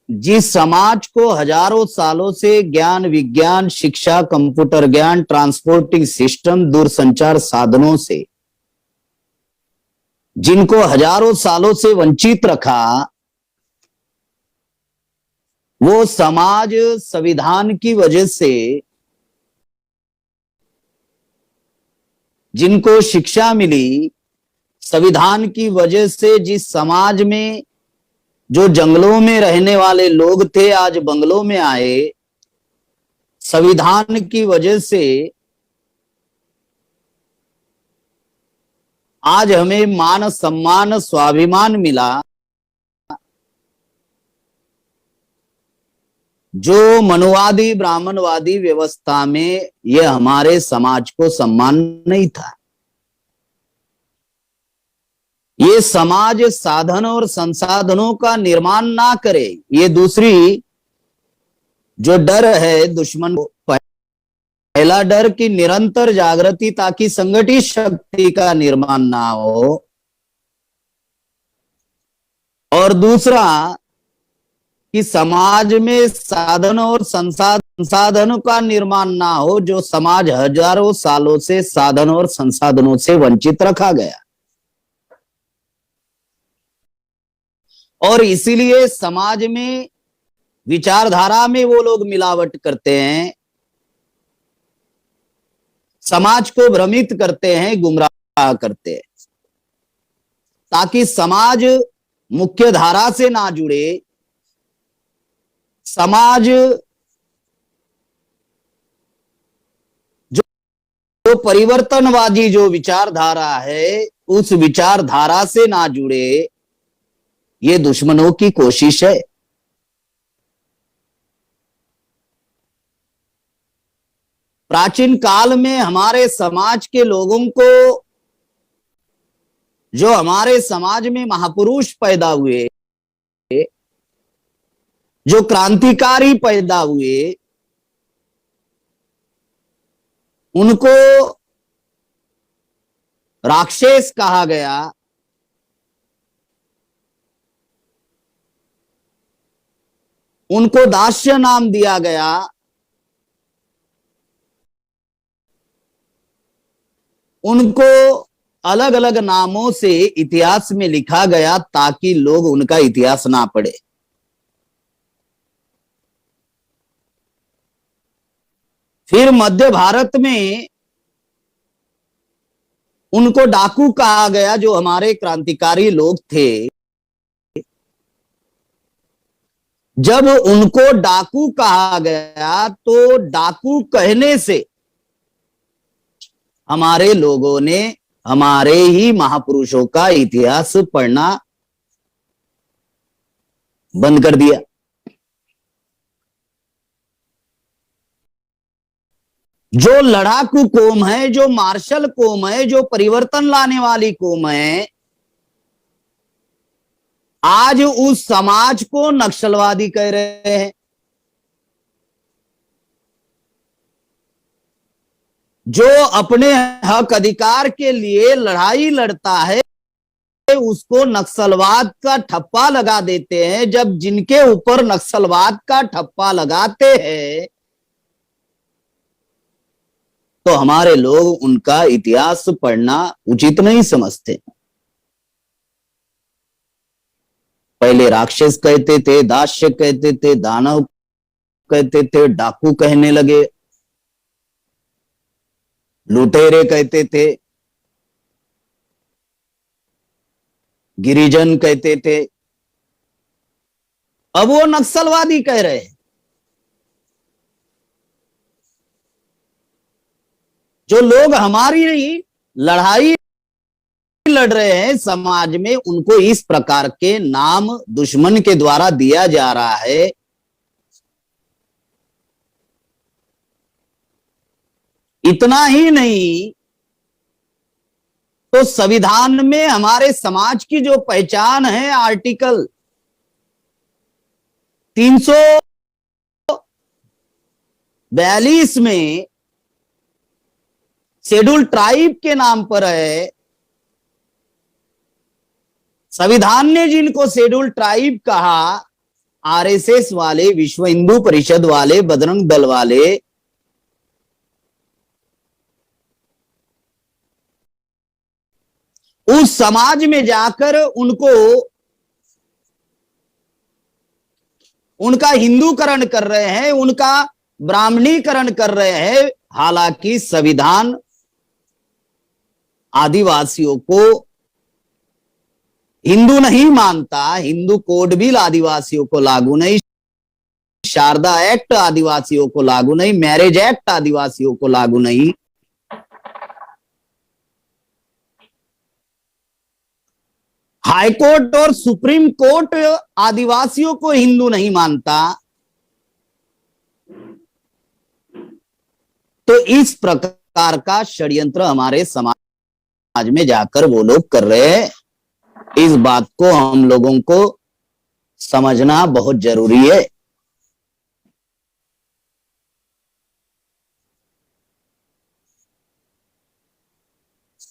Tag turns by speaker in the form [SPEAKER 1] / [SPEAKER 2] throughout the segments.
[SPEAKER 1] जिस समाज को हजारों सालों से ज्ञान विज्ञान शिक्षा कंप्यूटर ज्ञान ट्रांसपोर्टिंग सिस्टम दूरसंचार साधनों से जिनको हजारों सालों से वंचित रखा, वो समाज संविधान की वजह से जिनको शिक्षा मिली, संविधान की वजह से जिस समाज में जो जंगलों में रहने वाले लोग थे आज बंगलों में आए, संविधान की वजह से आज हमें मान सम्मान स्वाभिमान मिला। जो मनुवादी ब्राह्मणवादी व्यवस्था में यह हमारे समाज को सम्मान नहीं था। ये समाज साधन और संसाधनों का निर्माण ना करे, ये दूसरी जो डर है दुश्मन को। पहला डर कि निरंतर जागृति ताकि संगठित शक्ति का निर्माण ना हो, और दूसरा कि समाज में साधन और संसाधनों का निर्माण ना हो, जो समाज हजारों सालों से साधन और संसाधनों से वंचित रखा गया। और इसीलिए समाज में विचारधारा में वो लोग मिलावट करते हैं, समाज को भ्रमित करते हैं, गुमराह करते हैं, ताकि समाज मुख्य धारा से ना जुड़े, समाज जो परिवर्तनवादी जो विचारधारा है उस विचारधारा से ना जुड़े, ये दुश्मनों की कोशिश है। प्राचीन काल में हमारे समाज के लोगों को, जो हमारे समाज में महापुरुष पैदा हुए, जो क्रांतिकारी पैदा हुए, उनको राक्षस कहा गया। उनको दास्य नाम दिया गया। उनको अलग अलग नामों से इतिहास में लिखा गया ताकि लोग उनका इतिहास ना पढ़े। फिर मध्य भारत में उनको डाकू कहा गया, जो हमारे क्रांतिकारी लोग थे। जब उनको डाकू कहा गया तो डाकू कहने से हमारे लोगों ने हमारे ही महापुरुषों का इतिहास पढ़ना बंद कर दिया। जो लड़ाकू कौम है, जो मार्शल कौम है, जो परिवर्तन लाने वाली कौम है, आज उस समाज को नक्सलवादी कह रहे हैं। जो अपने हक अधिकार के लिए लड़ाई लड़ता है उसको नक्सलवाद का ठप्पा लगा देते हैं। जब जिनके ऊपर नक्सलवाद का ठप्पा लगाते हैं तो हमारे लोग उनका इतिहास पढ़ना उचित नहीं समझते। पहले राक्षस कहते थे, दास्य कहते थे, दानव कहते थे, डाकू कहने लगे, लुटेरे कहते थे, गिरिजन कहते थे, अब वो नक्सलवादी कह रहे हैं। जो लोग हमारी लड़ाई लड़ रहे हैं समाज में, उनको इस प्रकार के नाम दुश्मन के द्वारा दिया जा रहा है। इतना ही नहीं तो संविधान में हमारे समाज की जो पहचान है, आर्टिकल 342 में शेड्यूल ट्राइब के नाम पर है। संविधान ने जिनको शेड्यूल ट्राइब कहा, आरएसएस वाले, विश्व हिंदू परिषद वाले, बजरंग दल वाले उस समाज में जाकर उनका हिंदूकरण कर रहे हैं, उनका ब्राह्मणीकरण कर रहे हैं। हालांकि संविधान आदिवासियों को हिंदू नहीं मानता, हिंदू कोड बिल आदिवासियों को लागू नहीं, शारदा एक्ट आदिवासियों को लागू नहीं, मैरिज एक्ट आदिवासियों को लागू नहीं। हाईकोर्ट और सुप्रीम कोर्ट आदिवासियों को हिंदू नहीं मानता। तो इस प्रकार का षड्यंत्र हमारे समाज में जाकर वो लोग कर रहे हैं। इस बात को हम लोगों को समझना बहुत जरूरी है।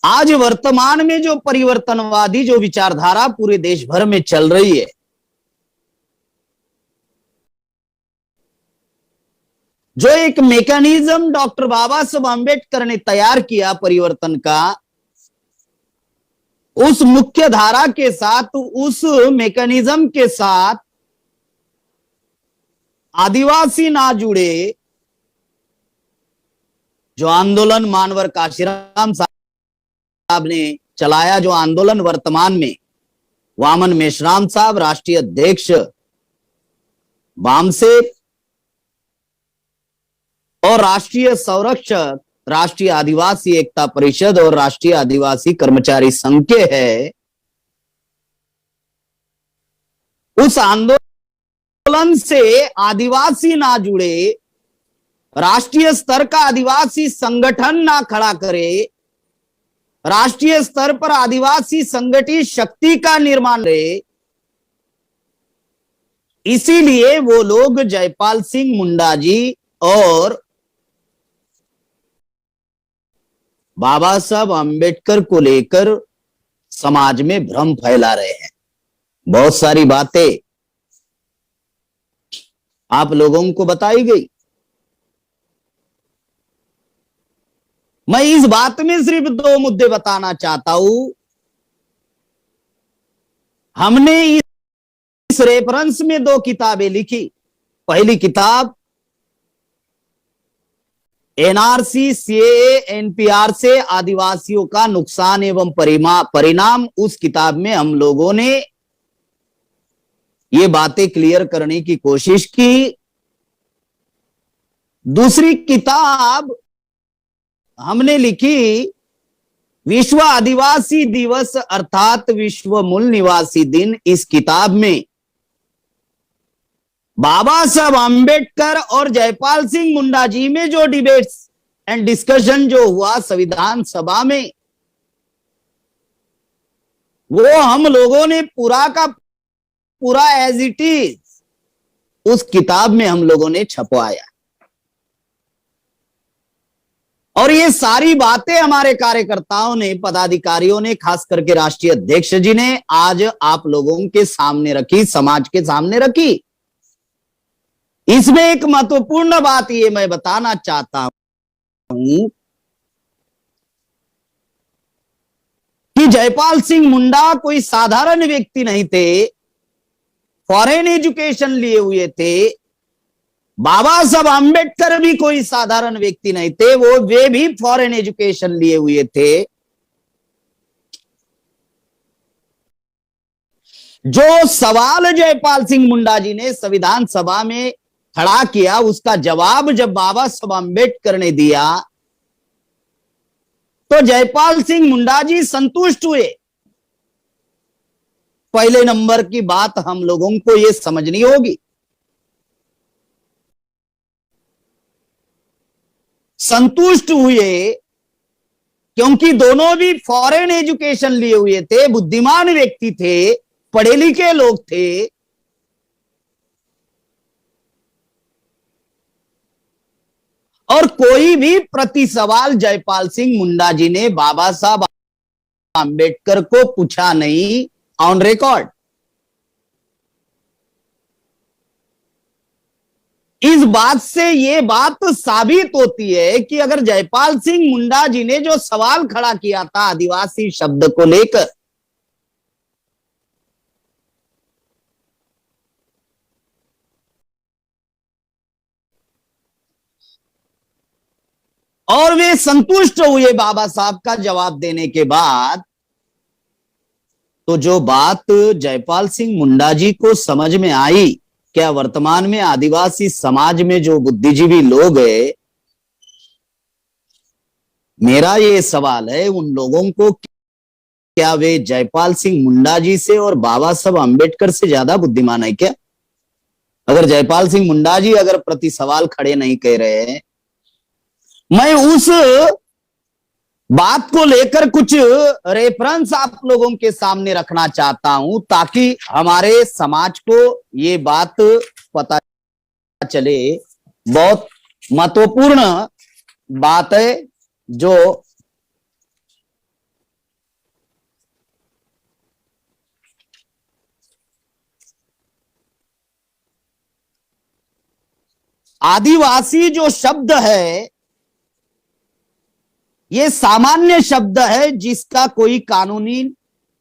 [SPEAKER 1] आज वर्तमान में जो परिवर्तनवादी जो विचारधारा पूरे देश भर में चल रही है, जो एक मैकेनिज्म डॉक्टर बाबा साहब आंबेडकर ने तैयार किया परिवर्तन का, उस मुख्य धारा के साथ, उस मैकेनिज्म के साथ आदिवासी ना जुड़े, जो आंदोलन मानवर काशीराम साहब ने चलाया, जो आंदोलन वर्तमान में वामन मेश्राम साहब राष्ट्रीय अध्यक्ष वामसेप और राष्ट्रीय संरक्षक राष्ट्रीय आदिवासी एकता परिषद और राष्ट्रीय आदिवासी कर्मचारी संघ के है, उस आंदोलन से आदिवासी ना जुड़े, राष्ट्रीय स्तर का आदिवासी संगठन ना खड़ा करे, राष्ट्रीय स्तर पर आदिवासी संगठित शक्ति का निर्माण करे, इसीलिए वो लोग जयपाल सिंह मुंडा जी और बाबा साहब आंबेडकर को लेकर समाज में भ्रम फैला रहे हैं। बहुत सारी बातें आप लोगों को बताई गई। मैं इस बात में सिर्फ 2 मुद्दे बताना चाहता हूं। हमने इस रेफरेंस में 2 किताबें लिखी। पहली किताब एनआरसी, सीएए, एनपीआर से आदिवासियों का नुकसान एवं परिणाम, उस किताब में हम लोगों ने ये बातें क्लियर करने की कोशिश की। दूसरी किताब हमने लिखी विश्व आदिवासी दिवस अर्थात विश्व मूल निवासी दिन। इस किताब में बाबा साहब आंबेडकर और जयपाल सिंह मुंडा जी में जो डिबेट्स एंड डिस्कशन जो हुआ संविधान सभा में, वो हम लोगों ने पूरा का पूरा एज इट इज उस किताब में हम लोगों ने छपवाया। और ये सारी बातें हमारे कार्यकर्ताओं ने, पदाधिकारियों ने, खास करके राष्ट्रीय अध्यक्ष जी ने आज आप लोगों के सामने रखी, समाज के सामने रखी। इसमें एक महत्वपूर्ण बात ये मैं बताना चाहता हूं कि जयपाल सिंह मुंडा कोई साधारण व्यक्ति नहीं थे, फॉरेन एजुकेशन लिए हुए थे। बाबा साहब आंबेडकर भी कोई साधारण व्यक्ति नहीं थे, वे भी फॉरेन एजुकेशन लिए हुए थे। जो सवाल जयपाल सिंह मुंडा जी ने संविधान सभा में खड़ा किया, उसका जवाब जब बाबा साहब आंबेडकर ने दिया तो जयपाल सिंह मुंडा जी संतुष्ट हुए। पहले नंबर की बात हम लोगों को यह समझनी होगी, संतुष्ट हुए, क्योंकि दोनों भी फॉरेन एजुकेशन लिए हुए थे, बुद्धिमान व्यक्ति थे, पढ़े लिखे लोग थे। और कोई भी प्रति सवाल जयपाल सिंह मुंडा जी ने बाबा साहब आंबेडकर को पूछा नहीं ऑन रिकॉर्ड। इस बात से ये बात साबित होती है कि अगर जयपाल सिंह मुंडा जी ने जो सवाल खड़ा किया था आदिवासी शब्द को लेकर, और वे संतुष्ट हुए बाबा साहब का जवाब देने के बाद, तो जो बात जयपाल सिंह मुंडा जी को समझ में आई, क्या वर्तमान में आदिवासी समाज में जो बुद्धिजीवी लोग हैं, मेरा ये सवाल है उन लोगों को, क्या वे जयपाल सिंह मुंडा जी से और बाबा साहब अंबेडकर से ज्यादा बुद्धिमान है क्या? अगर जयपाल सिंह मुंडा जी अगर प्रति सवाल खड़े नहीं कह रहे हैं, मैं उस बात को लेकर कुछ रेफरेंस आप लोगों के सामने रखना चाहता हूं, ताकि हमारे समाज को ये बात पता चले। बहुत महत्वपूर्ण बात है जो आदिवासी जो शब्द है, ये सामान्य शब्द है जिसका कोई कानूनी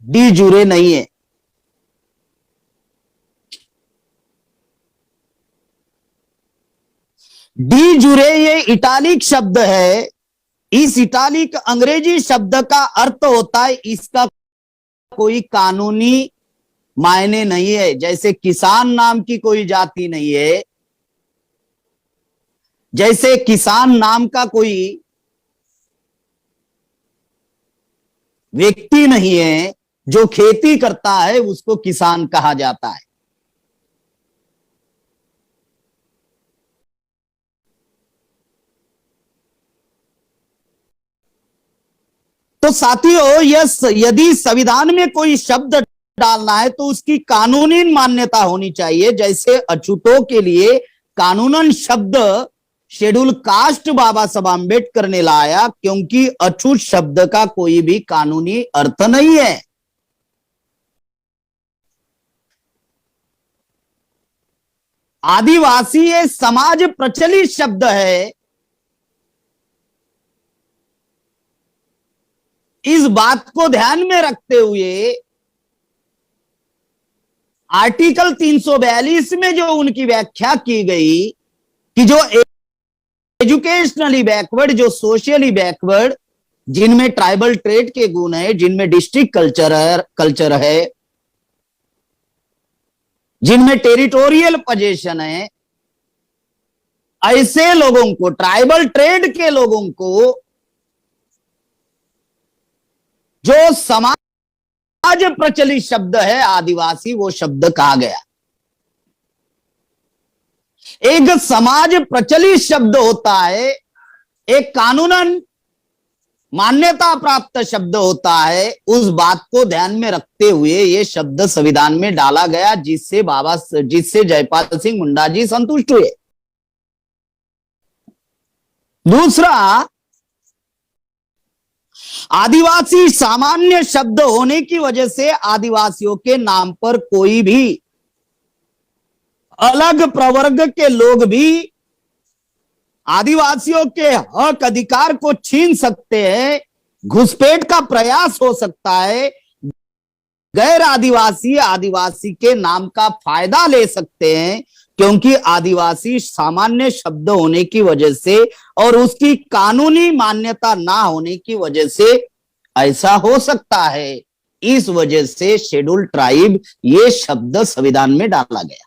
[SPEAKER 1] डी जुरे नहीं है। डी जुरे ये इटालिक शब्द है। इस इटालिक अंग्रेजी शब्द का अर्थ होता है इसका कोई कानूनी मायने नहीं है। जैसे किसान नाम की कोई जाति नहीं है, जैसे किसान नाम का कोई व्यक्ति नहीं है, जो खेती करता है उसको किसान कहा जाता है। तो साथियों, यदि संविधान में कोई शब्द डालना है तो उसकी कानूनी मान्यता होनी चाहिए। जैसे अछूतों के लिए कानूनन शब्द शेड्यूल कास्ट बाबा साहब अम्बेडकर ने लाया, क्योंकि अछूत शब्द का कोई भी कानूनी अर्थ नहीं है। आदिवासी ये समाज प्रचलित शब्द है। इस बात को ध्यान में रखते हुए आर्टिकल 342 में जो उनकी व्याख्या की गई कि जो एजुकेशनली बैकवर्ड, जो सोशली बैकवर्ड, जिनमें ट्राइबल ट्रेड के गुण है, जिनमें डिस्ट्रिक्ट कल्चर है, जिनमें टेरिटोरियल पोजीशन है, ऐसे लोगों को, ट्राइबल ट्रेड के लोगों को जो समाज प्रचलित शब्द है आदिवासी, वो शब्द कहा गया। एक समाज प्रचलित शब्द होता है, एक कानूनन मान्यता प्राप्त शब्द होता है। उस बात को ध्यान में रखते हुए ये शब्द संविधान में डाला गया, जिससे जयपाल सिंह मुंडा जी संतुष्ट हुए। दूसरा, आदिवासी सामान्य शब्द होने की वजह से आदिवासियों के नाम पर कोई भी अलग प्रवर्ग के लोग भी आदिवासियों के हक अधिकार को छीन सकते हैं, घुसपैठ का प्रयास हो सकता है, गैर आदिवासी आदिवासी के नाम का फायदा ले सकते हैं, क्योंकि आदिवासी सामान्य शब्द होने की वजह से और उसकी कानूनी मान्यता ना होने की वजह से ऐसा हो सकता है। इस वजह से शेड्यूल ट्राइब ये शब्द संविधान में डाला गया।